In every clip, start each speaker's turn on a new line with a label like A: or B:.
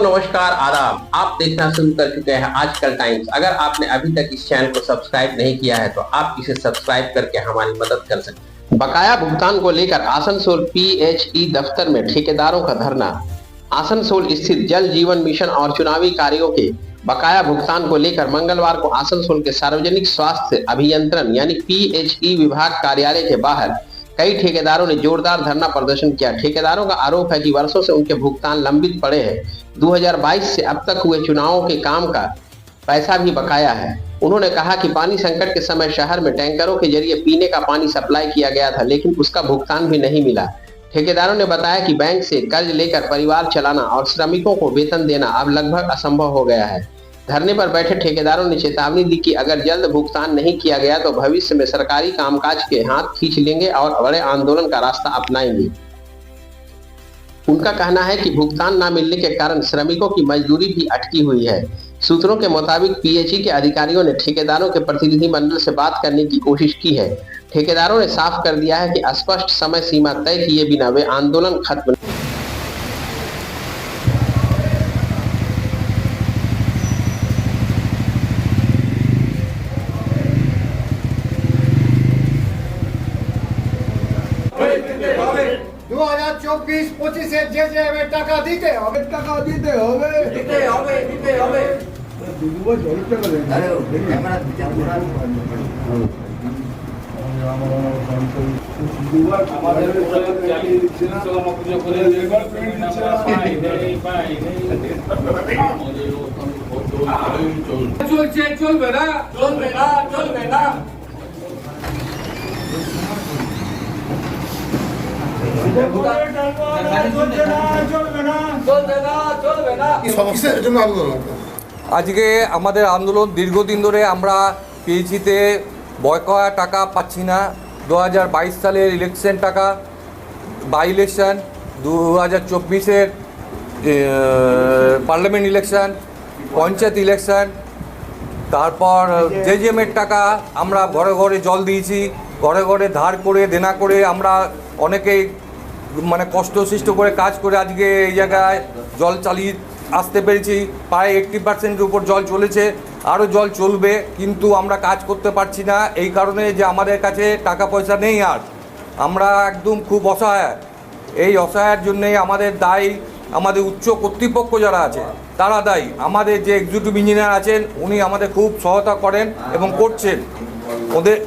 A: नमस्कार आदाब। आप देखना शुरू कर चुके हैं आजकल टाइम्स। अगर आपने अभी तक इस चैनल को सब्सक्राइब नहीं किया है तो आप इसे सब्सक्राइब करके हमारी मदद कर सकते हैं। बकाया भुगतान को लेकर आसनसोल पीएचई दफ्तर में ठेकेदारों का धरना। आसनसोल स्थित जल जीवन मिशन और चुनावी कार्यों के बकाया भुगतान को लेकर मंगलवार को आसनसोल के सार्वजनिक स्वास्थ्य अभियंत्रण यानी पीएचई विभाग कार्यालय के बाहर कई ठेकेदारों ने जोरदार धरना प्रदर्शन किया। ठेकेदारों का आरोप है कि वर्षों से उनके भुगतान लंबित पड़े हैं। 2022 से अब तक हुए चुनावों के काम का पैसा भी बकाया है। उन्होंने कहा कि पानी संकट के समय शहर में टैंकरों के जरिए पीने का पानी सप्लाई किया गया था, लेकिन उसका भुगतान भी नहीं मिला। ठेकेदारों ने बताया कि बैंक से कर्ज लेकर परिवार चलाना और श्रमिकों को वेतन देना अब लगभग असंभव हो गया है। धरने पर बैठे ठेकेदारों ने चेतावनी दी कि अगर जल्द भुगतान नहीं किया गया तो भविष्य में सरकारी कामकाज के हाथ खींच लेंगे और बड़े आंदोलन का रास्ता अपनाएंगे। उनका कहना है कि भुगतान न मिलने के कारण श्रमिकों की मजदूरी भी अटकी हुई है। सूत्रों के मुताबिक पीएचई के अधिकारियों ने ठेकेदारों के प्रतिनिधिमंडल से बात करने की कोशिश की है। ठेकेदारों ने साफ कर दिया है कि स्पष्ट समय सीमा तय किए बिना वे आंदोलन खत्म
B: টাকা দিতে হবে চলবে না
C: আজকে আমাদের আন্দোলন দীর্ঘদিন ধরে আমরা পিএইচিতে বকেয়া টাকা পাচ্ছি না। 2022 সালের ইলেকশন টাকা, বাই ইলেকশন, 2024-এর পার্লামেন্ট ইলেকশন, পঞ্চায়েত ইলেকশন, তারপর জেজেমের টাকা আমরা ঘরে ঘরে জল দিয়েছি, ঘরে ঘরে ধার করে দেনা করে আমরা অনেকেই মানে কষ্ট সৃষ্ট করে কাজ করে আজকে এই জায়গায় জল চালিয়ে আসতে পেরেছি। প্রায় 80%-এর উপর জল চলেছে, আরও জল চলবে, কিন্তু আমরা কাজ করতে পারছি না এই কারণে যে আমাদের কাছে টাকা পয়সা নেই। আর আমরা একদম খুব অসহায়। এই অসহায়ের জন্যেই আমাদের দায়ী আমাদের উচ্চ কর্তৃপক্ষ যারা আছে তারা দায়ী। আমাদের যে এক্সিকিউটিভ ইঞ্জিনিয়ার আছেন উনি আমাদের খুব সহায়তা করেন এবং করছেন,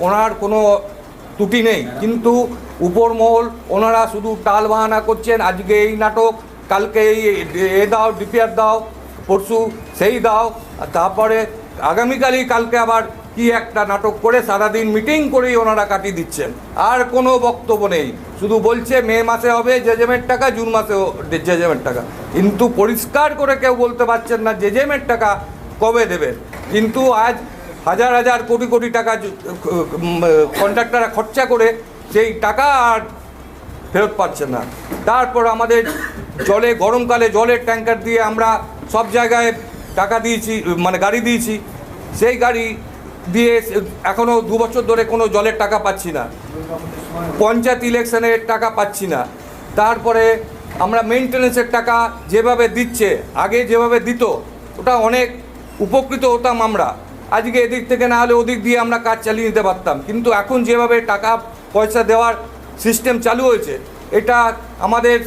C: ওনার কোনো ত্রুটি নেই, কিন্তু উপর মহল ওনারা শুধু টাল বাহানা করছেন। আজকে এই নাটক, কালকে এই দাও, ডিপিআর দাও, পরশু সেই দাও, তারপরে আগামীকালই কালকে আবার কি একটা নাটক করে সারাদিন মিটিং করেই ওনারা কাটিয়ে দিচ্ছেন। আর কোনো বক্তব্য নেই, শুধু বলছে মে মাসে হবে জেজেমের টাকা, জুন মাসেও জেজেমের টাকা, কিন্তু পরিষ্কার করে কেউ বলতে পারছেন না জেজেমের টাকা কবে দেবেন। কিন্তু আজ হাজার হাজার কোটি কোটি টাকা কন্ট্রাক্টররা খরচা করে সেই টাকা আর ফেরত পাচ্ছেন না। তারপর আমাদের জলে গরমকালে জলের ট্যাঙ্কার দিয়ে আমরা সব জায়গায় টাকা দিয়েছি, মানে গাড়ি দিয়েছি, সেই গাড়ি দিয়ে এখনও 2 বছর ধরে কোনো জলের টাকা পাচ্ছি না। পঞ্চায়েত ইলেকশনের টাকা পাচ্ছি না। তারপরে আমরা মেনটেন্যান্সের টাকা যেভাবে দিচ্ছে, আগে যেভাবে দিত ওটা অনেক উপকৃত হতাম আমরা। আজকে এদিক থেকে না হলে ওদিক দিয়ে আমরা কাজ চালিয়ে নিতে পারতাম, কিন্তু এখন যেভাবে টাকা পয়সা দেওয়ার সিস্টেম চালু হয়েছে এটা আমাদের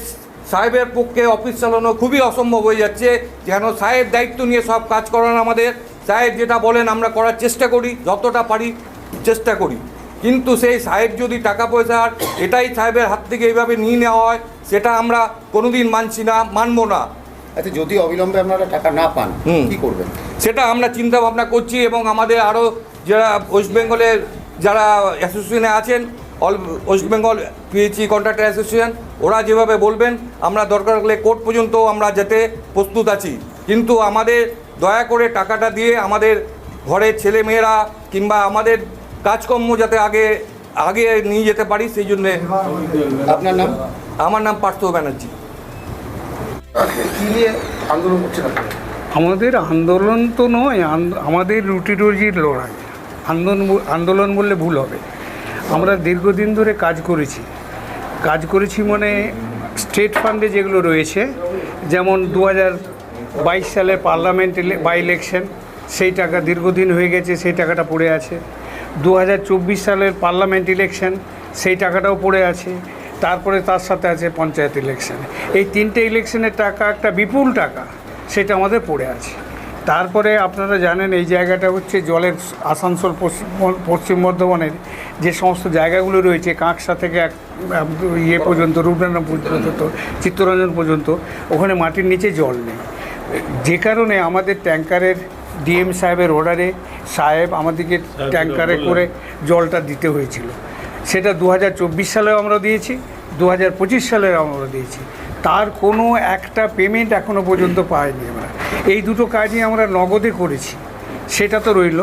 C: সাহেবের পক্ষে অফিস চালানো খুবই অসম্ভব হয়ে যাচ্ছে। যেন সাহেব দায়িত্ব নিয়ে সব কাজ করান, আমাদের সাহেব যেটা বলেন আমরা করার চেষ্টা করি, যতটা পারি চেষ্টা করি, কিন্তু সেই সাহেব যদি টাকা পয়সার এটাই সাহেবের হাত থেকে এইভাবে নিয়ে নেওয়া হয় সেটা আমরা কোনোদিন মানছি না, মানবো না।
D: আচ্ছা, যদি অবিলম্বে আপনারা টাকা না পান কী করবেন
C: সেটা আমরা চিন্তা ভাবনা করছি, এবং আমাদের আরও যারা ওয়েস্ট বেঙ্গলের যারা অ্যাসোসিয়েশনে আছেন, all West Bengal PHE contractor association, ওরা যেভাবে বলবেন আমরা দরকার হলে কোর্ট পর্যন্ত আমরা যেতে প্রস্তুত আছি। কিন্তু আমাদের দয়া করে টাকাটা দিয়ে আমাদের ঘরের ছেলে মেয়েরা কিংবা আমাদের কাজকর্ম যাতে আগে নিয়ে যেতে পারি, সেই জন্যে।
D: আপনার নাম?
C: আমার নাম পার্থ ব্যানার্জি।
E: আমাদের আন্দোলন তো নয়, আমাদের রুটি রুজির লড়াই। আন্দোলন বললে ভুল হবে। আমরা দীর্ঘদিন ধরে কাজ করেছি মানে স্টেট ফান্ডে যেগুলো রয়েছে, যেমন 22 সালের পার্লামেন্ট বাই ইলেকশন, সেই টাকা দীর্ঘদিন হয়ে গেছে, সেই টাকাটা পড়ে আছে। 2024 সালের পার্লামেন্ট ইলেকশন, সেই টাকাটাও পড়ে আছে। তারপরে তার সাথে আছে পঞ্চায়েত ইলেকশন। এই তিনটে ইলেকশনের টাকা, একটা বিপুল টাকা, সেটা আমাদের পড়ে আছে। তারপরে আপনারা জানেন এই জায়গাটা হচ্ছে জলের আসানসোল পশ্চিম বর্ধমানের যে সমস্ত জায়গাগুলো রয়েছে, কাঁকসা থেকে ইয়ে পর্যন্ত, রূপনারায়ণ পর্যন্ত, চিত্তরঞ্জন পর্যন্ত, ওখানে মাটির নিচে জল নেই। যে কারণে আমাদের ট্যাঙ্কারের ডিএম সাহেবের অর্ডারে সাহেব আমাদেরকে ট্যাঙ্কারে করে জলটা দিতে হয়েছিল। সেটা 2024 সালেও আমরা দিয়েছি, 2025 সালেও আমরা দিয়েছি। তার কোনো একটা পেমেন্ট এখনও পর্যন্ত পাইনি আমরা। এই দুটো কাজই আমরা নগদে করেছি, সেটা তো রইল।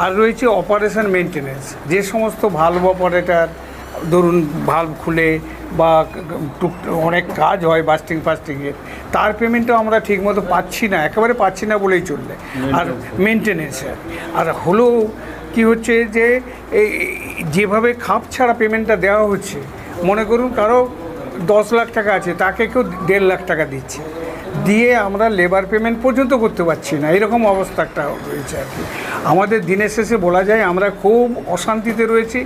E: আর রয়েছে অপারেশন মেনটেন্যান্স, যে সমস্ত ভালভ অপারেটার ধরুন ভালভ খুলে বা অনেক কাজ হয় বাস্টিং ফাস্টিংয়ের, তার পেমেন্টও আমরা ঠিকমতো পাচ্ছি না, একেবারে পাচ্ছি না বলেই চলবে। আর মেনটেন্যান্সের আর হলো কি হচ্ছে যে এই যেভাবে খাপ ছাড়া পেমেন্টটা দেওয়া হচ্ছে, মনে করুন কারো 10 লাখ টাকা আছে, তাকে কেউ 1.5 লাখ টাকা দিচ্ছে, দিয়ে আমরা লেবার পেমেন্ট পর্যন্ত করতে পারছি না, এরকম অবস্থা একটা রয়েছে আর কি। আমাদের দিনের শেষে বলা যায় আমরা খুব অশান্তিতে রয়েছি,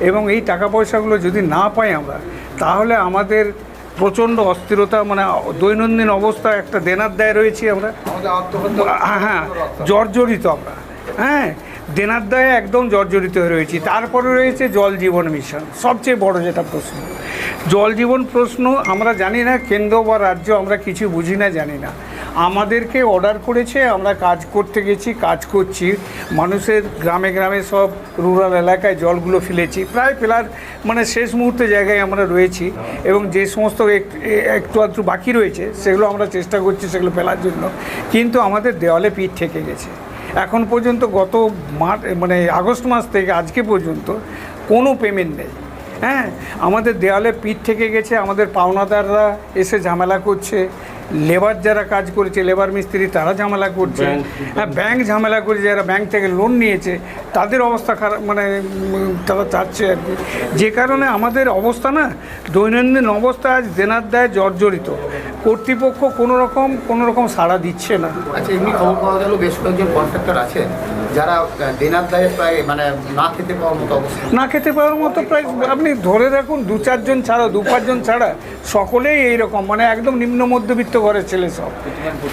E: এবং এই টাকা পয়সাগুলো যদি না পাই আমরা, তাহলে আমাদের প্রচণ্ড অস্থিরতা, মানে দৈনন্দিন অবস্থা একটা দেনার দায় রয়েছি আমরা। হ্যাঁ, জর্জরিত আমরা, হ্যাঁ, দেনার দায়ে একদম জর্জরিত হয়ে রয়েছি। তারপরে রয়েছে জল জীবন মিশন, সবচেয়ে বড় যেটা প্রশ্ন। জল জীবন প্রশ্ন আমরা জানি না, কেন্দ্র বা রাজ্য আমরা কিছু বুঝি না, জানি না। আমাদেরকে অর্ডার করেছে, আমরা কাজ করতে গেছি, কাজ করছি, মানুষের গ্রামে গ্রামে সব রুরাল এলাকায় জলগুলো ফেলেছি, প্রায় ফেলার মানে শেষ মুহূর্তে জায়গায় আমরা রয়েছি। এবং যে সমস্ত একটু আধটু বাকি রয়েছে সেগুলো আমরা চেষ্টা করছি সেগুলো ফেলার জন্য, কিন্তু আমাদের দেওয়ালে পিঠ ঠেকে গেছে। এখন পর্যন্ত গত মানে আগস্ট মাস থেকে আজকে পর্যন্ত কোনো পেমেন্ট নেই। হ্যাঁ, আমাদের দেওয়ালে পিঠ থেকে গেছে, আমাদের পাওনাদাররা এসে ঝামেলা করছে, লেবার যারা কাজ করেছে, লেবার মিস্ত্রি তারা ঝামেলা করছে, হ্যাঁ, ব্যাংক ঝামেলা করছে, যারা ব্যাংক থেকে লোন নিয়েছে তাদের অবস্থা খারাপ, মানে তারা চাচ্ছে আর কি। যে কারণে আমাদের অবস্থা না, দৈনন্দিন অবস্থা আজ দেনার দায় জর্জরিত। কর্তৃপক্ষ কোনো রকম সাড়া দিচ্ছে না।
D: আচ্ছা, এমনি খবর পাওয়া গেল বেশ কয়েকজন কন্ট্রাক্টর আছে যারা দেনার দায়ে প্রায় মানে না খেতে পাওয়ার মতো অবস্থা।
E: না খেতে পাওয়ার মতো প্রায় আপনি ধরে রাখুন 2-4 জন ছাড়া, 2-5 জন ছাড়া সকলেই এইরকম, মানে একদম নিম্ন মধ্যবিত্ত ঘরের ছেলে সব।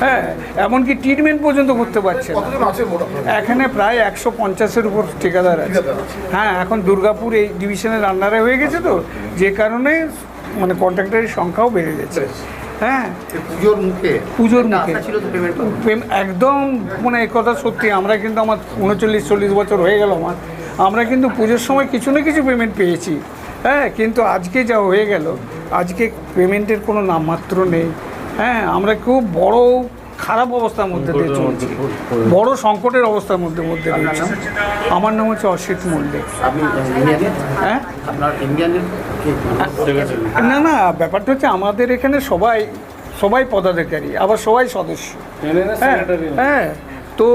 E: হ্যাঁ, এমনকি ট্রিটমেন্ট পর্যন্ত করতে পারছে না। এখানে প্রায় 150-এর উপর ঠিকাদার আছে। হ্যাঁ, এখন দুর্গাপুর এই ডিভিশনের আন্ডারে হয়ে গেছে, তো যে কারণে মানে কন্ট্রাক্টরের সংখ্যাও বেড়ে গেছে। হ্যাঁ, পুজোর মুখে একদম মানে এই কথা সত্যি। আমরা কিন্তু আমার 39-40 বছর হয়ে গেল আমার, আমরা কিন্তু পুজোর সময় কিছু না কিছু পেমেন্ট পেয়েছি। হ্যাঁ, কিন্তু আজকে যা হয়ে গেল, আজকে পেমেন্টের কোনো নামমাত্র নেই। হ্যাঁ, আমরা খুব বড় খারাপ অবস্থার মধ্যে দিয়ে চলছি, বড় সংকটের অবস্থার মধ্যে রয়েছি। আমার নাম হচ্ছে অসিত মল্লিক। হ্যাঁ, না, ব্যাপারটা হচ্ছে আমাদের এখানে সবাই পদাধিকারী, আবার সবাই সদস্য। হ্যাঁ, তো